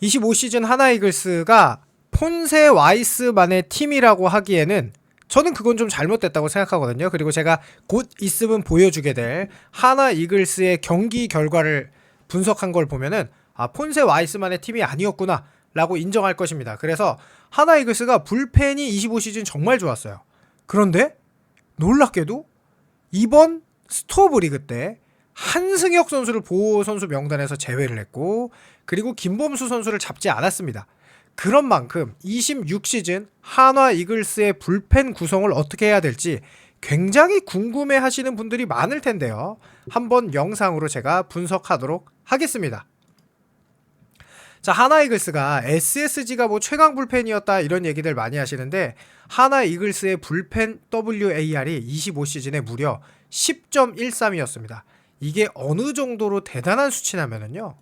25시즌 하나 이글스가 폰세 와이스만의 팀이라고 하기에는 저는 그건 좀 잘못됐다고 생각하거든요. 그리고 제가 곧 있으면 보여주게 될 하나 이글스의 경기 결과를 분석한 걸 보면은 폰세 와이스만의 팀이 아니었구나 라고 인정할 것입니다. 그래서 하나 이글스가 불펜이 25시즌 정말 좋았어요. 그런데 놀랍게도 이번 스토브 리그 때 한승혁 선수를 보호 선수 명단에서 제외를 했고, 그리고 김범수 선수를 잡지 않았습니다. 그런 만큼 26시즌 한화 이글스의 불펜 구성을 어떻게 해야 될지 굉장히 궁금해 하시는 분들이 많을 텐데요. 한번 영상으로 제가 분석하도록 하겠습니다. 자, 하나 이글스가 SSG가 뭐 최강 불펜이었다 이런 얘기들 많이 하시는데, 하나 이글스의 불펜 WAR이 25시즌에 무려 10.13이었습니다. 이게 어느 정도로 대단한 수치냐면요,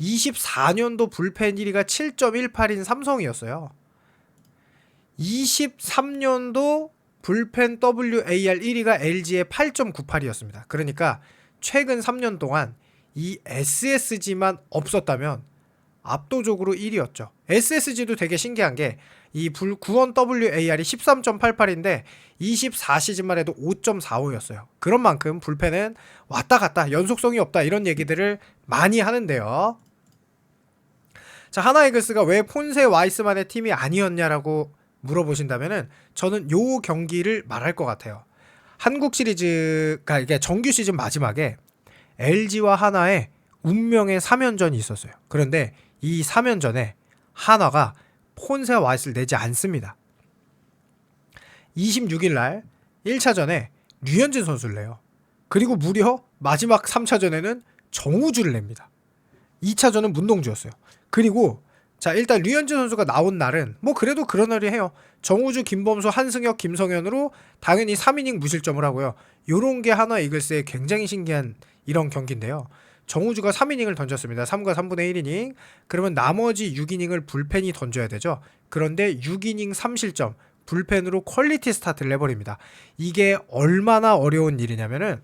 24년도 불펜 1위가 7.18인 삼성이었어요. 23년도 불펜 WAR 1위가 LG의 8.98이었습니다. 그러니까 최근 3년 동안 이 SSG만 없었다면 압도적으로 1위였죠. SSG도 되게 신기한 게 이 구원 WAR이 13.88인데 24시즌만 해도 5.45였어요. 그런 만큼 불펜은 왔다 갔다 연속성이 없다 이런 얘기들을 많이 하는데요. 자, 하나 이글스가 왜 폰세 와이스만의 팀이 아니었냐라고 물어보신다면은 저는 요 경기를 말할 것 같아요. 한국 시리즈가 이게 정규 시즌 마지막에 LG와 한화의 운명의 3연전이 있었어요. 그런데 이 3연전에 한화가 폰세 와이스를 내지 않습니다. 26일날 1차전에 류현진 선수를 내요. 그리고 무려 마지막 3차전에는 정우주를 냅니다. 2차전은 문동주였어요. 그리고 자, 일단 류현진 선수가 나온 날은 뭐 그래도 그러려니 해요. 정우주, 김범수, 한승혁, 김성현으로 당연히 3이닝 무실점을 하고요. 요런 게 하나 이글스의 굉장히 신기한 이런 경기인데요. 정우주가 3이닝을 던졌습니다. 3과 3분의 1이닝. 그러면 나머지 6이닝을 불펜이 던져야 되죠. 그런데 6이닝 3실점 불펜으로 퀄리티 스타트를 해버립니다. 이게 얼마나 어려운 일이냐면은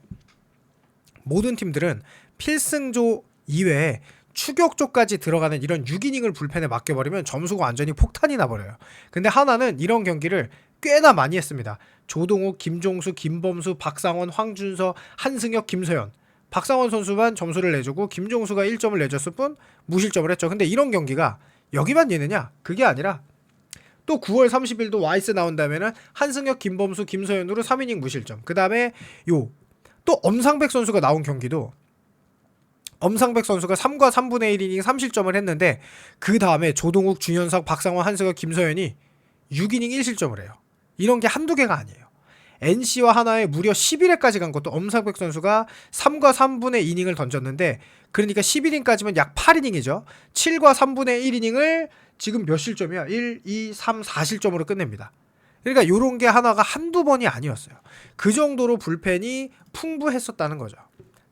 모든 팀들은 필승조 이외에 추격조까지 들어가는 이런 6이닝을 불펜에 맡겨버리면 점수가 완전히 폭탄이 나버려요. 근데 하나는 이런 경기를 꽤나 많이 했습니다. 조동욱, 김종수, 김범수, 박상원, 황준서, 한승혁, 김서현. 박상원 선수만 점수를 내주고 김종수가 1점을 내줬을 뿐 무실점을 했죠. 근데 이런 경기가 여기만 예느냐? 그게 아니라 또 9월 30일도 와이스 나온다면은 한승혁, 김범수, 김서현으로 3이닝 무실점. 그 다음에 또 엄상백 선수가 나온 경기도 엄상백 선수가 3과 3분의 1이닝 3실점을 했는데 그 다음에 조동욱, 준현석, 박상원, 한승혁, 김서현이 6이닝 1실점을 해요. 이런 게 한두 개가 아니에요. NC와 하나에 무려 11회까지 간 것도 엄상백 선수가 3과 3분의 2이닝을 던졌는데, 그러니까 11이닝까지면 약 8이닝이죠. 7과 3분의 1이닝을 지금 몇 실점이야? 1, 2, 3, 4실점으로 끝냅니다. 그러니까 요런 게 하나가 한두 번이 아니었어요. 그 정도로 불펜이 풍부했었다는 거죠.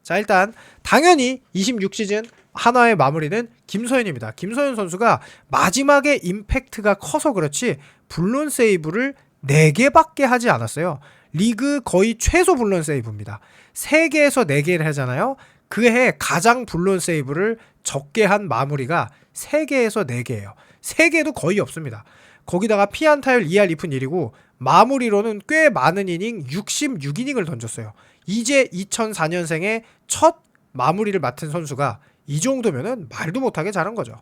자, 일단 당연히 26시즌 한화의 마무리는 김서현입니다. 김서현 선수가 마지막에 임팩트가 커서 그렇지 블론 세이브를 4개밖에 하지 않았어요. 리그 거의 최소 블론 세이브입니다. 3개에서 4개를 하잖아요. 그 해 가장 블론 세이브를 적게 한 마무리가 3개에서 4개예요. 3개도 거의 없습니다. 거기다가 피안타율 2할 2푼 1이고 마무리로는 꽤 많은 이닝 66이닝을 던졌어요. 이제 2004년생의 첫 마무리를 맡은 선수가 이 정도면은 말도 못하게 잘한 거죠.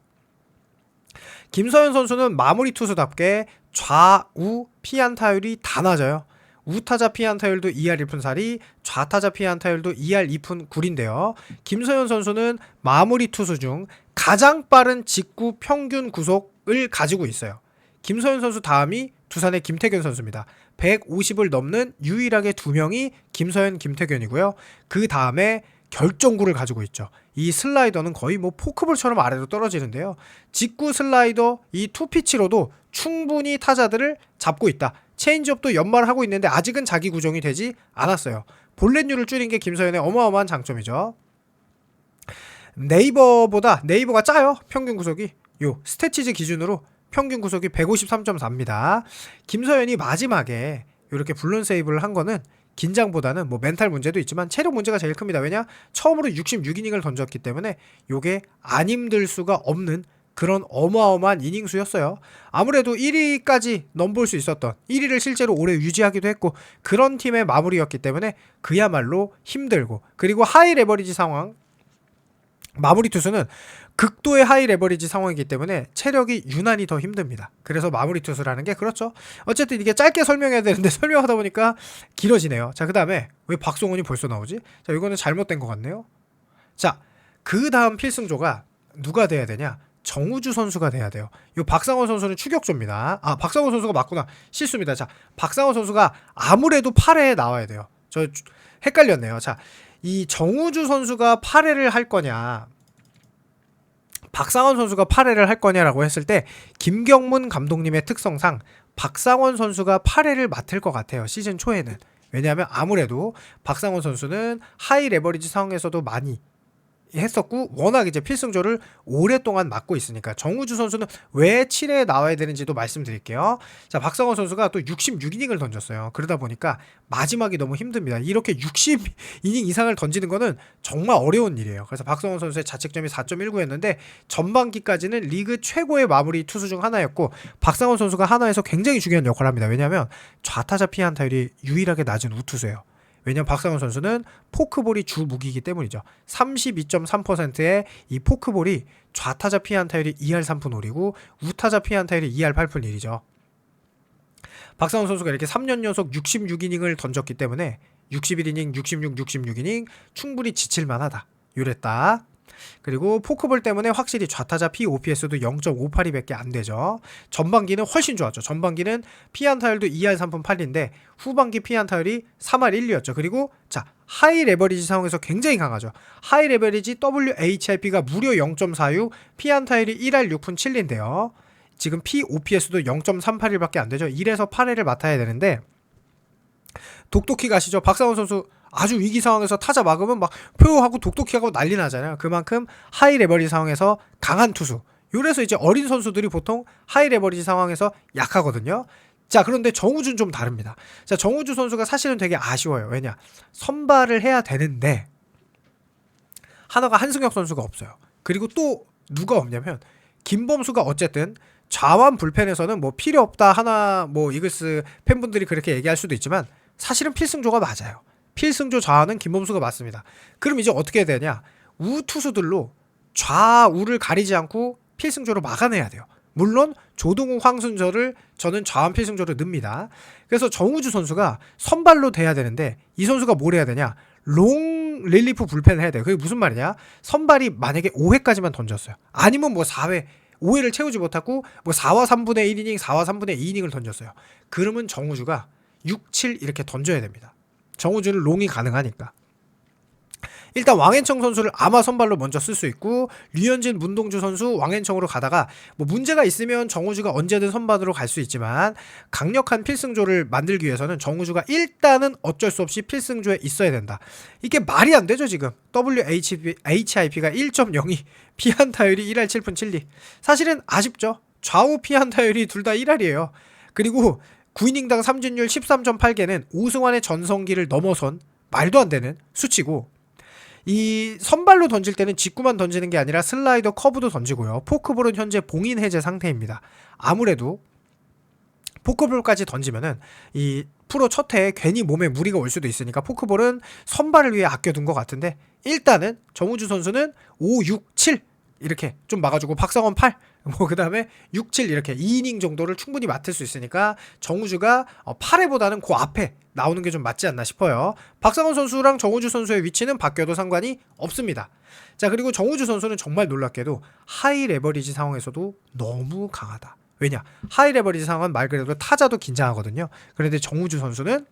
김서현 선수는 마무리 투수답게 좌우 피안타율이 다 낮아요. 우타자 피안타율도 2할 1푼 4리, 좌타자 피안타율도 2할 2푼 9리인데요. 김서현 선수는 마무리 투수 중 가장 빠른 직구 평균 구속을 가지고 있어요. 김서현 선수 다음이 두산의 김태균 선수입니다. 150을 넘는 유일하게 2명이 김서현, 김태균이고요. 그 다음에 결정구를 가지고 있죠. 이 슬라이더는 거의 뭐 포크볼처럼 아래로 떨어지는데요. 직구 슬라이더 이 투피치로도 충분히 타자들을 잡고 있다. 체인지업도 연말하고 있는데 아직은 자기 구종이 되지 않았어요. 볼넷률을 줄인 게 김서현의 어마어마한 장점이죠. 네이버가 짜요. 평균 구속이 요 스태치즈 기준으로 평균 구속이 153.4입니다. 김서현이 마지막에 이렇게 블론 세이브를 한 거는 긴장보다는 뭐 멘탈 문제도 있지만 체력 문제가 제일 큽니다. 왜냐? 처음으로 66이닝을 던졌기 때문에 요게 안 힘들 수가 없는 그런 어마어마한 이닝수였어요. 아무래도 1위까지 넘볼 수 있었던 1위를 실제로 오래 유지하기도 했고 그런 팀의 마무리였기 때문에 그야말로 힘들고 그리고 하이 레버리지 상황 마무리 투수는 극도의 하이 레버리지 상황이기 때문에 체력이 유난히 더 힘듭니다. 그래서 마무리 투수라는 게 그렇죠. 어쨌든 이게 짧게 설명해야 되는데 설명하다 보니까 길어지네요. 자, 그 다음에 왜 박성훈이 벌써 나오지? 자, 이거는 잘못된 것 같네요. 자, 그 다음 필승조가 누가 돼야 되냐? 정우주 선수가 돼야 돼요. 요 박상원 선수는 추격조입니다. 아, 박상원 선수가 맞구나. 실수입니다. 자, 박상원 선수가 아무래도 8회에 나와야 돼요. 저 헷갈렸네요. 자, 이 정우주 선수가 8회를 할 거냐, 박상원 선수가 8회를 할 거냐라고 했을 때 김경문 감독님의 특성상 박상원 선수가 8회를 맡을 것 같아요. 시즌 초에는. 왜냐하면 아무래도 박상원 선수는 하이 레버리지 상황에서도 많이 했었고 워낙 이제 필승조를 오랫동안 맡고 있으니까. 정우주 선수는 왜 7회에 나와야 되는지도 말씀드릴게요. 자, 박성원 선수가 또 66이닝을 던졌어요. 그러다 보니까 마지막이 너무 힘듭니다. 이렇게 60이닝 이상을 던지는 거는 정말 어려운 일이에요. 그래서 박성원 선수의 자책점이 4.19였는데 전반기까지는 리그 최고의 마무리 투수 중 하나였고 박상원 선수가 하나에서 굉장히 중요한 역할을 합니다. 왜냐하면 좌타자 피안타율이 유일하게 낮은 우투수예요. 왜냐면 박상원 선수는 포크볼이 주 무기이기 때문이죠. 32.3%의 이 포크볼이 좌타자 피안타율이 2할 3푼 5리고 우타자 피안타율이 2할 8푼 1이죠. 박상원 선수가 이렇게 3년 연속 66이닝을 던졌기 때문에 61이닝, 66이닝 충분히 지칠만하다. 요랬다. 그리고 포크볼 때문에 확실히 좌타자 POPS도 0.58이 안 되죠. 전반기는 훨씬 좋았죠. 전반기는 피안타율도 2할 3푼 8리인데 후반기 피안타율이 3할 1리였죠. 그리고 자, 하이 레버리지 상황에서 굉장히 강하죠. 하이 레버리지 WHIP가 무려 0.46, 피안타율이 1할 6푼 7리인데요. 지금 POPS도 0.381밖에 안 되죠. 1에서 8회를 맡아야 되는데 독독히 가시죠. 박상원 선수 아주 위기 상황에서 타자 막으면 막 표하고 독독히 하고 난리 나잖아요. 그만큼 하이 레버리지 상황에서 강한 투수. 요래서 이제 어린 선수들이 보통 하이 레버리지 상황에서 약하거든요. 자, 그런데 정우주는 좀 다릅니다. 자, 정우주 선수가 사실은 되게 아쉬워요. 왜냐? 선발을 해야 되는데 하나가 한승혁 선수가 없어요. 그리고 또 누가 없냐면 김범수가 어쨌든 좌완 불펜에서는 뭐 필요 없다 하나 뭐 이글스 팬분들이 그렇게 얘기할 수도 있지만 사실은 필승조가 맞아요. 필승조 좌완은 김범수가 맞습니다. 그럼 이제 어떻게 해야 되냐? 우투수들로 좌우를 가리지 않고 필승조로 막아내야 돼요. 물론 조동욱, 황순저를 저는 좌완 필승조로 넣습니다. 그래서 정우주 선수가 선발로 돼야 되는데 이 선수가 뭘 해야 되냐? 롱 릴리프 불펜을 해야 돼요. 그게 무슨 말이냐? 선발이 만약에 5회까지만 던졌어요. 아니면 뭐 4회 5회를 채우지 못하고 뭐 4와 3분의 1이닝, 4와 3분의 2이닝을 던졌어요. 그러면 정우주가 6, 7 이렇게 던져야 됩니다. 정우주는 롱이 가능하니까. 일단 왕앤청 선수를 아마 선발로 먼저 쓸 수 있고 류현진, 문동주 선수 왕앤청으로 가다가 뭐 문제가 있으면 정우주가 언제든 선발으로 갈 수 있지만 강력한 필승조를 만들기 위해서는 정우주가 일단은 어쩔 수 없이 필승조에 있어야 된다. 이게 말이 안 되죠. 지금 WHIP가 1.02 피안타율이 1할 7푼 7리. 사실은 아쉽죠. 좌우 피안타율이 둘 다 1할이에요. 그리고 9이닝당 삼진율 13.8개는 오승환의 전성기를 넘어선 말도 안 되는 수치고 이 선발로 던질 때는 직구만 던지는 게 아니라 슬라이더, 커브도 던지고요. 포크볼은 현재 봉인 해제 상태입니다. 아무래도 포크볼까지 던지면은 이 프로 첫 해에 괜히 몸에 무리가 올 수도 있으니까 포크볼은 선발을 위해 아껴둔 것 같은데 일단은 정우주 선수는 5, 6, 7 이렇게 좀 막아주고 박상원 8, 뭐 그 다음에 6, 7 이렇게 2이닝 정도를 충분히 맡을 수 있으니까 정우주가 8회보다는 그 앞에 나오는 게 좀 맞지 않나 싶어요. 박상원 선수랑 정우주 선수의 위치는 바뀌어도 상관이 없습니다. 자, 그리고 정우주 선수는 정말 놀랍게도 하이 레버리지 상황에서도 너무 강하다. 왜냐? 하이 레버리지 상황은 말 그대로 타자도 긴장하거든요. 그런데 정우주 선수는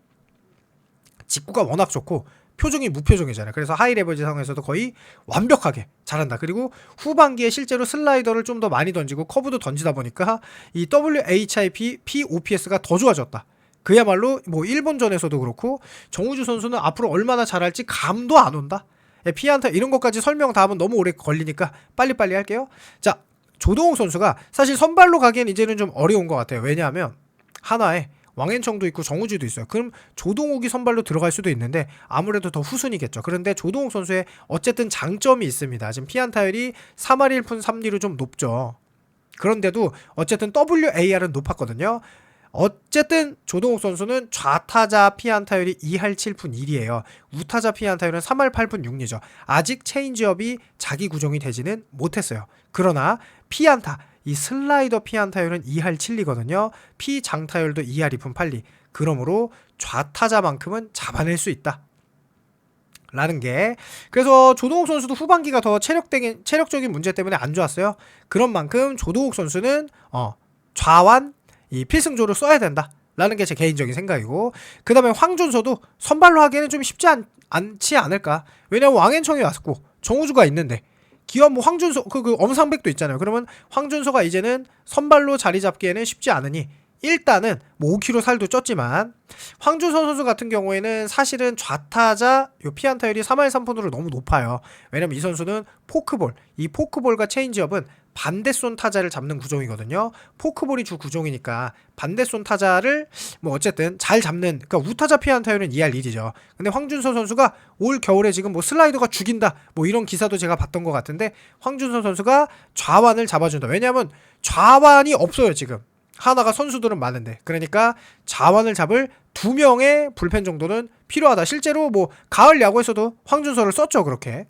직구가 워낙 좋고 표정이 무표정이잖아요. 그래서 하이 레버리지 상황에서도 거의 완벽하게 잘한다. 그리고 후반기에 실제로 슬라이더를 좀 더 많이 던지고 커브도 던지다 보니까 이 WHIP, POPS가 더 좋아졌다. 그야말로 뭐 일본전에서도 그렇고 정우주 선수는 앞으로 얼마나 잘할지 감도 안 온다. 피안타 이런 것까지 설명 다 하면 너무 오래 걸리니까 빨리빨리 할게요. 자, 조동욱 선수가 사실 선발로 가기엔 이제는 좀 어려운 것 같아요. 왜냐하면 하나에 왕앤청도 있고 정우주도 있어요. 그럼 조동욱이 선발로 들어갈 수도 있는데 아무래도 더 후순이겠죠. 그런데 조동욱 선수의 어쨌든 장점이 있습니다. 지금 피안타율이 3할 1푼 3리로 좀 높죠. 그런데도 어쨌든 WAR은 높았거든요. 어쨌든 조동욱 선수는 좌타자 피안타율이 2할 7푼 1이에요. 우타자 피안타율은 3할 8푼 6리죠. 아직 체인지업이 자기 구종이 되지는 못했어요. 그러나 피안타, 이 슬라이더 피안타율은 2할 7리거든요. 피장타율도 2할 2푼 8리. 그러므로 좌타자만큼은 잡아낼 수 있다. 라는 게, 그래서 조동욱 선수도 후반기가 더 체력적인 문제 때문에 안 좋았어요. 그런 만큼 조동욱 선수는 좌완 이 필승조를 써야 된다 라는 게 제 개인적인 생각이고, 그 다음에 황준서도 선발로 하기에는 좀 쉽지 않지 않을까. 왜냐면 왕앤청이 왔고 정우주가 있는데 기왕 뭐 황준서 그 엄상백도 있잖아요. 그러면 황준서가 이제는 선발로 자리 잡기에는 쉽지 않으니 일단은 뭐 5kg 살도 쪘지만 황준서 선수 같은 경우에는 사실은 좌타자 요 피안타율이 3할 3푼으로 너무 높아요. 왜냐면 이 선수는 포크볼, 이 포크볼과 체인지업은 반대손 타자를 잡는 구종이거든요. 포크볼이 주 구종이니까 반대손 타자를 뭐 어쨌든 잘 잡는, 그러니까 우타자 피안타율은 2할 1이죠. 근데 황준서 선수가 올 겨울에 지금 뭐 슬라이더가 죽인다 뭐 이런 기사도 제가 봤던 것 같은데, 황준서 선수가 좌완을 잡아준다. 왜냐하면 좌완이 없어요 지금. 하나가 선수들은 많은데, 그러니까 좌완을 잡을 2명의 불펜 정도는 필요하다. 실제로 뭐 가을 야구에서도 황준서를 썼죠 그렇게.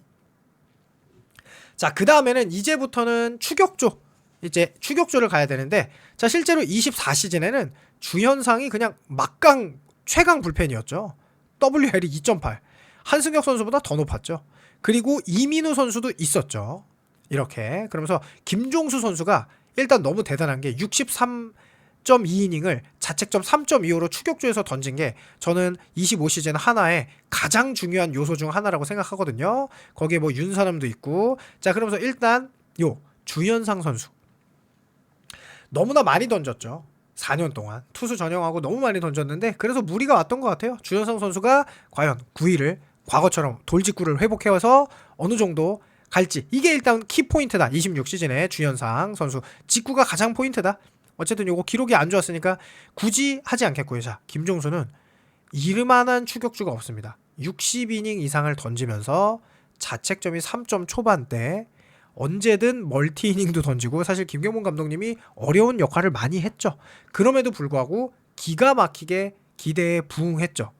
자, 그 다음에는 이제부터는 추격조를 가야 되는데, 자, 실제로 24시즌에는 주현상이 그냥 막강 최강 불펜이었죠. WR이 2.8, 한승혁 선수보다 더 높았죠. 그리고 이민우 선수도 있었죠. 이렇게. 그러면서 김종수 선수가 일단 너무 대단한 게 63.2이닝을 자책점 3.25로 추격조에서 던진 게 저는 25시즌 하나의 가장 중요한 요소 중 하나라고 생각하거든요. 거기에 뭐 윤사람도 있고. 자, 그러면서 일단 요 주현상 선수 너무나 많이 던졌죠. 4년 동안 투수 전형하고 너무 많이 던졌는데, 그래서 무리가 왔던 것 같아요. 주현상 선수가 과연 9위를 과거처럼 돌직구를 회복해서 어느 정도 갈지, 이게 일단 키포인트다. 26시즌에 주현상 선수 직구가 가장 포인트다. 어쨌든 요거 기록이 안 좋았으니까 굳이 하지 않겠고요. 자, 김종수는 이르만한 추격주가 없습니다. 60이닝 이상을 던지면서 자책점이 3점 초반대, 언제든 멀티이닝도 던지고, 사실 김경문 감독님이 어려운 역할을 많이 했죠. 그럼에도 불구하고 기가 막히게 기대에 부응했죠.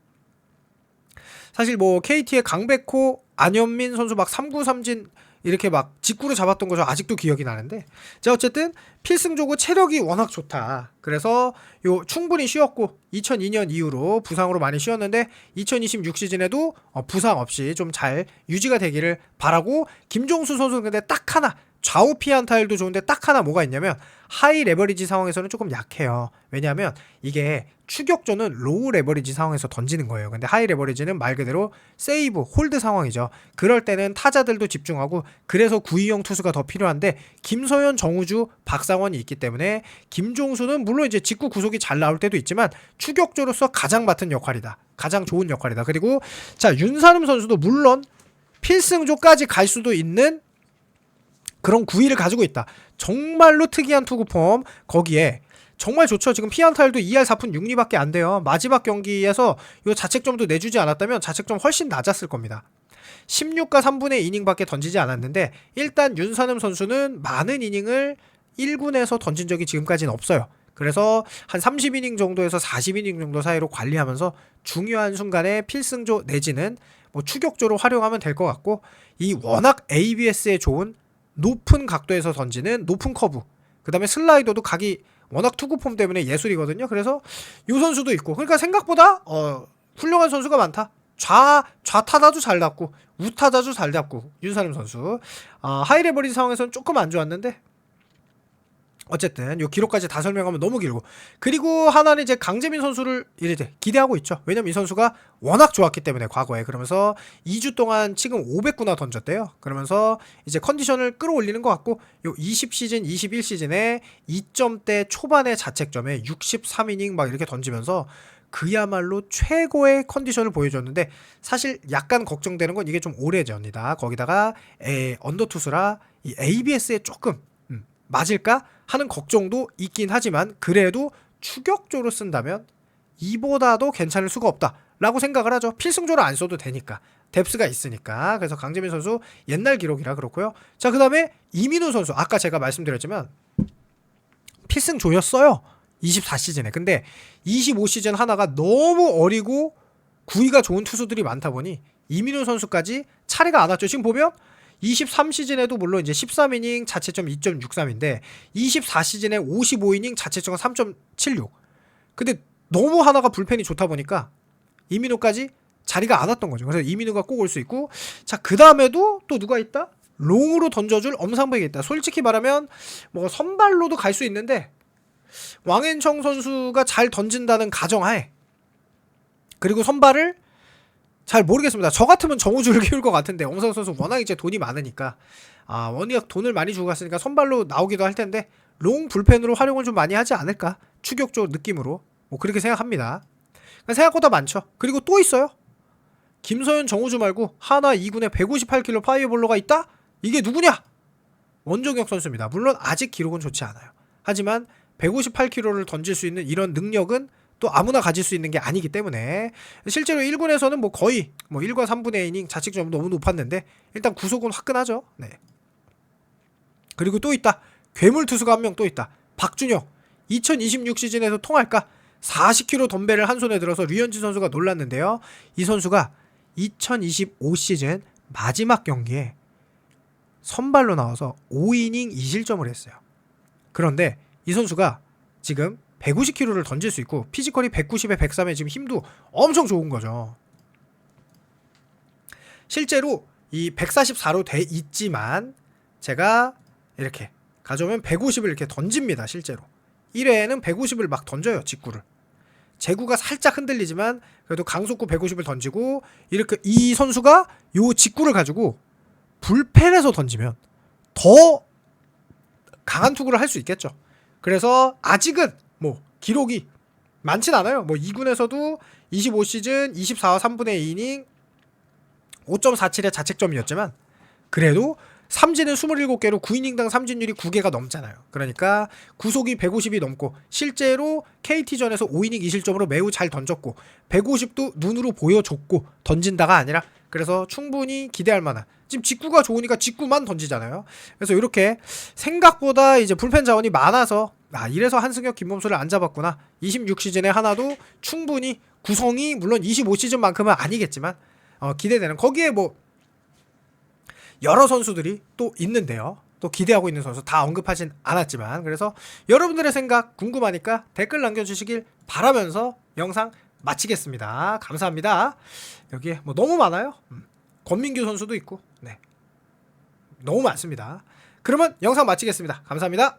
사실 뭐 KT의 강백호, 안현민 선수 막 3구 3진 이렇게 막 직구로 잡았던 거죠. 아직도 기억이 나는데, 자, 어쨌든 필승조고 체력이 워낙 좋다. 그래서 요 충분히 쉬었고 2002년 이후로 부상으로 많이 쉬었는데 2026 시즌에도 부상 없이 좀 잘 유지가 되기를 바라고, 김종수 선수는 근데 딱 하나, 좌우 피안타율도 좋은데 딱 하나 뭐가 있냐면 하이 레버리지 상황에서는 조금 약해요. 왜냐하면 이게 추격조는 로우 레버리지 상황에서 던지는 거예요. 근데 하이 레버리지는 말 그대로 세이브, 홀드 상황이죠. 그럴 때는 타자들도 집중하고, 그래서 구위형 투수가 더 필요한데 김서현, 정우주, 박상원이 있기 때문에 김종수는 물론 이제 직구 구속이 잘 나올 때도 있지만 추격조로서 가장 맡은 역할이다. 가장 좋은 역할이다. 그리고 자, 윤사름 선수도 물론 필승조까지 갈 수도 있는 그런 구위를 가지고 있다. 정말로 특이한 투구폼, 거기에 정말 좋죠. 지금 피안타율도 2할 4푼 6리밖에 안 돼요. 마지막 경기에서 이 자책점도 내주지 않았다면 자책점 훨씬 낮았을 겁니다. 16과 3분의 이닝밖에 던지지 않았는데, 일단 윤산음 선수는 많은 이닝을 1군에서 던진 적이 지금까지는 없어요. 그래서 한 30이닝 정도에서 40이닝 정도 사이로 관리하면서 중요한 순간에 필승조 내지는 뭐 추격조로 활용하면 될 것 같고, 이 워낙 ABS에 좋은 높은 각도에서 던지는 높은 커브, 그 다음에 슬라이더도 각이 워낙 투구폼 때문에 예술이거든요. 그래서 이 선수도 있고, 그러니까 생각보다 훌륭한 선수가 많다. 좌타자도 잘 잡고 우타자도 잘 잡고, 윤사림 선수 하이레버리지 상황에서는 조금 안 좋았는데 어쨌든 요 기록까지 다 설명하면 너무 길고, 그리고 하나는 이제 강재민 선수를 이제 기대하고 있죠. 왜냐면 이 선수가 워낙 좋았기 때문에 과거에. 그러면서 2주 동안 지금 500구나 던졌대요. 그러면서 이제 컨디션을 끌어올리는 것 같고, 요 20시즌 21시즌에 2점대 초반의 자책점에 63이닝 막 이렇게 던지면서 그야말로 최고의 컨디션을 보여줬는데, 사실 약간 걱정되는 건 이게 좀 오래전이다. 거기다가 언더투수라 이 ABS에 조금 맞을까 하는 걱정도 있긴 하지만, 그래도 추격조로 쓴다면 이보다도 괜찮을 수가 없다라고 생각을 하죠. 필승조를 안 써도 되니까, 뎁스가 있으니까. 그래서 강재민 선수 옛날 기록이라 그렇고요. 자, 그 다음에 이민우 선수, 아까 제가 말씀드렸지만 필승조였어요. 24시즌에. 근데 25시즌 하나가 너무 어리고 구위가 좋은 투수들이 많다 보니 이민호 선수까지 차례가 안 왔죠. 지금 보면 23시즌에도 물론 이제 13이닝 자체점 2.63인데 24시즌에 55이닝 자체점 3.76. 근데 너무 하나가 불펜이 좋다 보니까 이민호까지 자리가 안 왔던 거죠. 그래서 이민호가 꼭 올 수 있고, 자, 그 다음에도 또 누가 있다? 롱으로 던져줄 엄상백이 있다. 솔직히 말하면 뭐 선발로도 갈 수 있는데 왕앤청 선수가 잘 던진다는 가정하에, 그리고 선발을 잘 모르겠습니다. 저 같으면 정우주를 키울 것 같은데 엄상 선수 워낙 이제 돈이 많으니까, 워낙 돈을 많이 주고 갔으니까 선발로 나오기도 할 텐데 롱 불펜으로 활용을 좀 많이 하지 않을까, 추격적 느낌으로 뭐 그렇게 생각합니다. 생각보다 많죠. 그리고 또 있어요. 김서현, 정우주 말고 하나 2군에 158kg 파이어볼로가 있다? 이게 누구냐? 원종혁 선수입니다. 물론 아직 기록은 좋지 않아요. 하지만 158kg를 던질 수 있는 이런 능력은 또 아무나 가질 수 있는 게 아니기 때문에 실제로 1군에서는 뭐 거의 뭐 1과 3분의 이닝 자책점이 너무 높았는데 일단 구속은 화끈하죠. 네. 그리고 또 있다. 괴물 투수가 한 명 또 있다. 박준혁. 2026 시즌에서 통할까? 40kg 덤벨을 한 손에 들어서 류현진 선수가 놀랐는데요. 이 선수가 2025 시즌 마지막 경기에 선발로 나와서 5이닝 2실점을 했어요. 그런데 이 선수가 지금 150kg를 던질 수 있고 피지컬이 190에 103에 지금 힘도 엄청 좋은 거죠. 실제로 이 144로 돼 있지만 제가 이렇게 가져오면 150을 이렇게 던집니다. 실제로 1회에는 150을 막 던져요. 직구를. 제구가 살짝 흔들리지만 그래도 강속구 150을 던지고, 이렇게 이 선수가 요 직구를 가지고 불펜에서 던지면 더 강한 투구를 할 수 있겠죠. 그래서 아직은 뭐 기록이 많진 않아요. 뭐 2군에서도 25시즌 24와 3분의 2이닝 5.47의 자책점이었지만 그래도 삼진은 27개로 9이닝당 삼진율이 9개가 넘잖아요. 그러니까 구속이 150이 넘고 실제로 KT전에서 5이닝 2실점으로 매우 잘 던졌고 150도 눈으로 보여줬고 던진다가 아니라, 그래서 충분히 기대할 만한, 지금 직구가 좋으니까 직구만 던지잖아요. 그래서 이렇게 생각보다 이제 불펜 자원이 많아서 이래서 한승혁, 김범수를 안 잡았구나. 26시즌에 하나도 충분히 구성이 물론 25시즌만큼은 아니겠지만 기대되는, 거기에 뭐 여러 선수들이 또 있는데요. 또 기대하고 있는 선수 다 언급하진 않았지만, 그래서 여러분들의 생각 궁금하니까 댓글 남겨주시길 바라면서 영상 마치겠습니다. 감사합니다. 여기에 뭐 너무 많아요. 권민규 선수도 있고, 네, 너무 많습니다. 그러면 영상 마치겠습니다. 감사합니다.